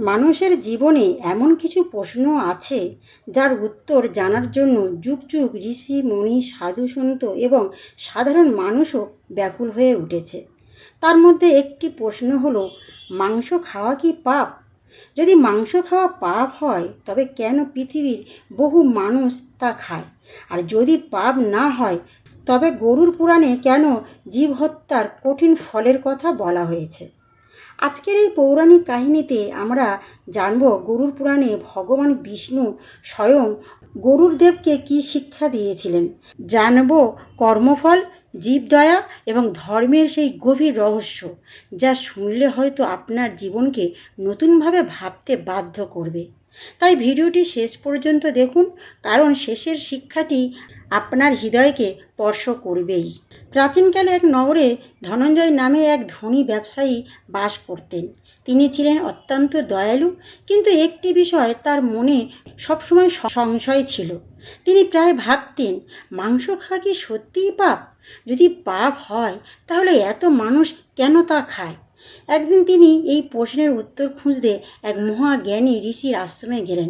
মানুষের জীবনে এমন কিছু প্রশ্ন আছে যার উত্তর জানার জন্য যুগ যুগ ঋষি মুনি সাধু সন্ত এবং সাধারণ মানুষও ব্যাকুল হয়ে উঠেছে। তার মধ্যে একটি প্রশ্ন হলো, মাংস খাওয়া কি পাপ? যদি মাংস খাওয়া পাপ হয় তবে কেন পৃথিবীর বহু মানুষ তা খায়? আর যদি পাপ না হয় তবে গরুর পুরাণে কেন জীব হত্যার কঠিন ফলের কথা বলা হয়েছে? আজকের এই পৌরাণিক কাহিনীতে আমরা জানব গরুর পুরাণে ভগবান বিষ্ণু স্বয়ং গরুর দেবকে কী শিক্ষা দিয়েছিলেন। জানব কর্মফল, জীবদয়া এবং ধর্মের সেই গভীর রহস্য, যা শুনলে হয়তো আপনার জীবনকে নতুনভাবে ভাবতে বাধ্য করবে। তাই ভিডিওটি শেষ পর্যন্ত দেখুন, কারণ শেষের শিক্ষাটি আপনার হৃদয়কে স্পর্শ করবেই। প্রাচীনকালে এক নগরে ধনঞ্জয় নামে এক ধনী ব্যবসায়ী বাস করতেন। তিনি ছিলেন অত্যন্ত দয়ালু, কিন্তু একটি বিষয় তার মনে সবসময় সংশয় ছিল। তিনি প্রায় ভাবতেন, মাংস খাওয়া কি সত্যিই পাপ? যদি পাপ হয় তাহলে এত মানুষ কেন তা খায়? একদিন তিনি এই প্রশ্নের উত্তর খুঁজতে এক মহাজ্ঞানী ঋষির আশ্রমে গেলেন।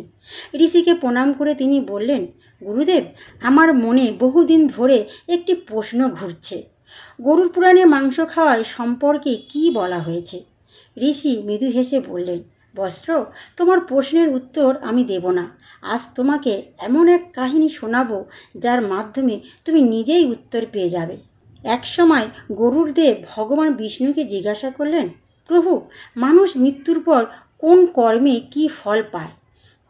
ঋষিকে প্রণাম করে তিনি বললেন, গুরুদেব, আমার মনে বহুদিন ধরে একটি প্রশ্ন ঘুরছে। গরুর পুরাণে মাংস খাওয়ায় সম্পর্কে কী বলা হয়েছে? ঋষি মৃদু হেসে বললেন, বস্ত্র, তোমার প্রশ্নের উত্তর আমি দেব না। আজ তোমাকে এমন এক কাহিনী শোনাবো যার মাধ্যমে তুমি নিজেই উত্তর পেয়ে যাবে। একসময় গরুর দেব ভগবান বিষ্ণুকে জিজ্ঞাসা করলেন, প্রভু, মানুষ মৃত্যুর পর কোন কর্মে কী ফল পায়?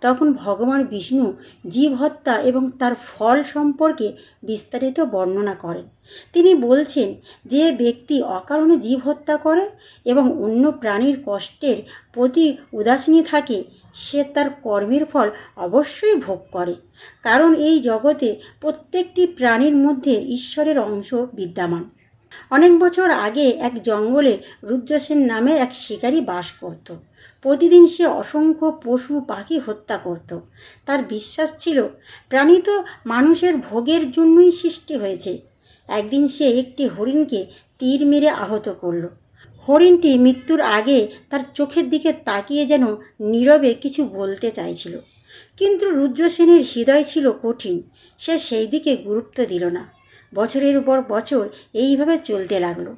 তখন ভগবান বিষ্ণু জীব হত্যা এবং তার ফল সম্পর্কে বিস্তারিত বর্ণনা করেন। তিনি বলছেন, যে ব্যক্তি অকারণে জীব হত্যা করে এবং অন্য প্রাণীর কষ্টের প্রতি উদাসীন থাকে, সে তার কর্মের ফল অবশ্যই ভোগ করে। কারণ এই জগতে প্রত্যেকটি প্রাণীর মধ্যে ঈশ্বরের অংশ বিদ্যমান। অনেক বছর আগে এক জঙ্গলে রুদ্রসেন নামে এক শিকারী বাস করত। প্রতিদিন সে অসংখ্য পশু পাখি হত্যা করত। তার বিশ্বাস ছিল, প্রাণী তো মানুষের ভোগের জন্যই সৃষ্টি হয়েছে। একদিন সে একটি হরিণকে তীর মেরে আহত করল। হরিণটি মৃত্যুর আগে তার চোখের দিকে তাকিয়ে যেন নীরবে কিছু বলতে চাইছিল, কিন্তু রুদ্রসেনের হৃদয় ছিল কঠিন। সে সেই দিকে গুরুত্ব দিল না। বছরের উপর বছর এইভাবে চলতে লাগলো।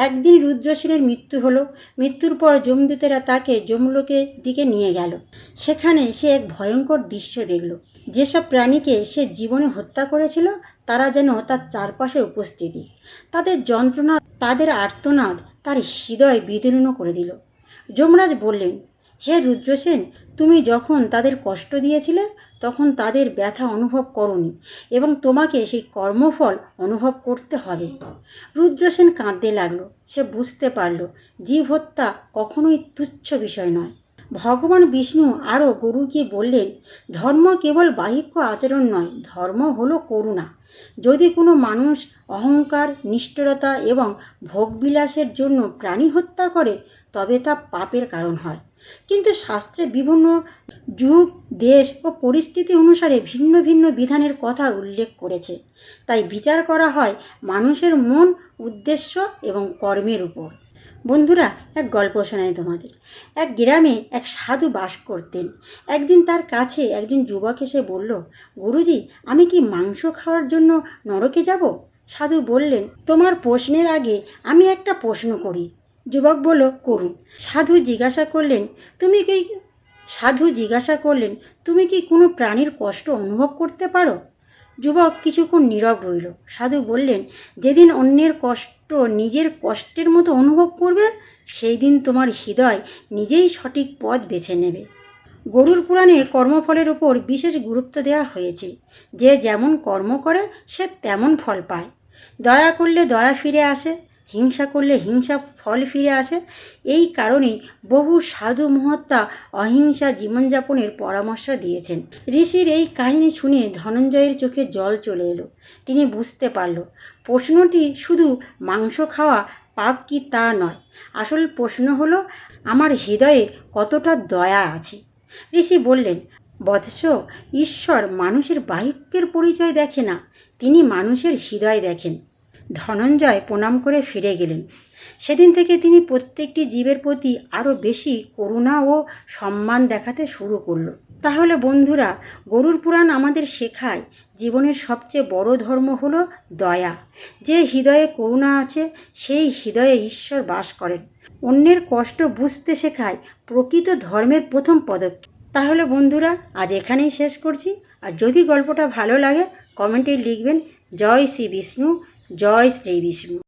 একদিন রুদ্রসেনের মৃত্যু হলো। মৃত্যুর পর যমদূতেরা তাকে যমলোকের দিকে নিয়ে গেল। সেখানে সে এক ভয়ঙ্কর দৃশ্য দেখল। যেসব প্রাণীকে সে জীবনে হত্যা করেছিল তারা যেন তার চারপাশে উপস্থিতি। তাদের যন্ত্রণা, তাদের আর্তনাদ তার হৃদয় বিদীর্ণ করে দিল। যমরাজ বললেন, হে রুদ্রসেন, তুমি যখন তাদের কষ্ট দিয়েছিলে তখন তাদের ব্যথা অনুভব করনি এবং তোমাকে সেই কর্মফল অনুভব করতে হবে। রুদ্রসেন কাঁদতে লাগলো। সে বুঝতে পারল, জীব হত্যা কখনোই তুচ্ছ বিষয় নয়। ভগবান বিষ্ণু আরও গরুকে বললেন, ধর্ম কেবল বাহিক্য আচরণ নয়, ধর্ম হলো করুণা। যদি কোনো মানুষ অহংকার, নিষ্ঠুরতা এবং ভোগবিলাসের জন্য প্রাণী হত্যা করে তবে তা পাপের কারণ হয়। কিন্তু শাস্ত্রে বিভিন্ন যুগ, দেশ ও পরিস্থিতি অনুসারে ভিন্ন ভিন্ন বিধানের কথা উল্লেখ করেছে। তাই বিচার করা হয় মানুষের মন, উদ্দেশ্য এবং কর্মের উপর। বন্ধুরা, এক গল্প শোনাই তোমাদের। এক গ্রামে এক সাধু বাস করতেন। একদিন তার কাছে একজন যুবক এসে বলল, গুরুজি, আমি কি মাংস খাওয়ার জন্য নরকে যাব? সাধু বললেন, তোমার প্রশ্নের আগে আমি একটা প্রশ্ন করি। যুবক বলল, করুন। সাধু জিজ্ঞাসা করলেন, তুমি কি কোনো প্রাণীর কষ্ট অনুভব করতে পারো? যুবক কিছুক্ষণ নীরব রইল। সাধু বললেন, যেদিন অন্যের কষ্ট নিজের কষ্টের মতো অনুভব করবে, সেই দিন তোমার হৃদয় নিজেই সঠিক পথ বেছে নেবে। গরুর পুরাণে কর্মফলের উপর বিশেষ গুরুত্ব দেওয়া হয়েছে। যে যেমন কর্ম করে সে তেমন ফল পায়। দয়া করলে দয়া ফিরে আসে, হিংসা করলে হিংসা ফল ফিরে আসে। এই কারণেই বহু সাধু মহাত্মা অহিংসা জীবনযাপনের পরামর্শ দিয়েছেন। ঋষির এই কাহিনী শুনে ধনঞ্জয়ের চোখে জল চলে এলো। তিনি বুঝতে পারল, প্রশ্নটি শুধু মাংস খাওয়া পাপ কি তা নয়। আসল প্রশ্ন হলো, আমার হৃদয়ে কতটা দয়া আছে। ঋষি বললেন, বৎস, ঈশ্বর মানুষের বাহিক্যের পরিচয় দেখে না, তিনি মানুষের হৃদয় দেখেন। ধনঞ্জয় প্রণাম করে ফিরে গেলেন। সেদিন থেকে তিনি প্রত্যেকটি জীবের প্রতি আরও বেশি করুণা ও সম্মান দেখাতে শুরু করলো। তাহলে বন্ধুরা, গরুড় পুরাণ আমাদের শেখায় জীবনের সবচেয়ে বড় ধর্ম হলো দয়া। যে হৃদয়ে করুণা আছে সেই হৃদয়ে ঈশ্বর বাস করেন। অন্যের কষ্ট বুঝতে শেখায় প্রকৃত ধর্মের প্রথম পদক্ষেপ। তাহলে বন্ধুরা, আজ এখানেই শেষ করছি। আর যদি গল্পটা ভালো লাগে কমেন্টে লিখবেন জয় শ্রী বিষ্ণু, জয় শ্রী বিষ্ণু।